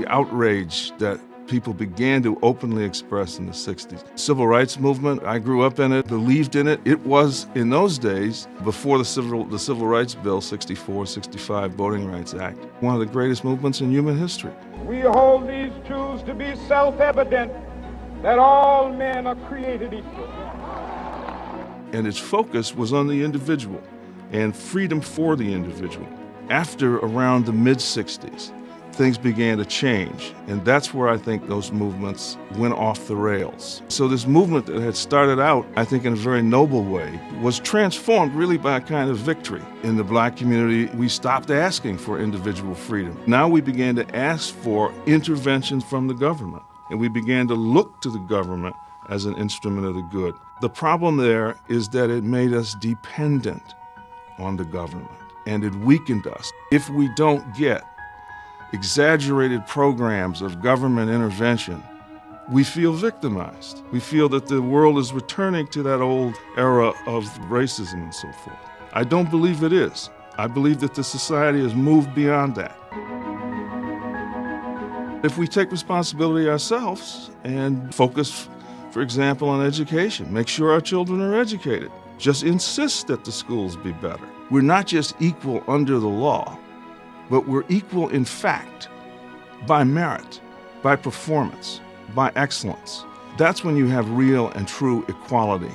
the outrage that people began to openly express in the 60s. Civil rights movement, I grew up in it, believed in it. It was, in those days, before the Civil Rights Bill, 64, 65 Voting Rights Act, one of the greatest movements in human history. We hold these truths to be self-evident, that all men are created equal. And its focus was on the individual and freedom for the individual. After around the mid-60s, things began to change, and that's where I think those movements went off the rails. So this movement that had started out, I think in a very noble way, was transformed really by a kind of victory. In the black community, we stopped asking for individual freedom. Now we began to ask for interventions from the government, and we began to look to the government as an instrument of the good. The problem there is that it made us dependent on the government, and it weakened us. If we don't get exaggerated programs of government intervention, we feel victimized. We feel that the world is returning to that old era of racism and so forth. I don't believe it is. I believe that the society has moved beyond that. If we take responsibility ourselves and focus, for example, on education, make sure our children are educated, just insist that the schools be better. We're not just equal under the law, but we're equal in fact, by merit, by performance, by excellence. That's when you have real and true equality.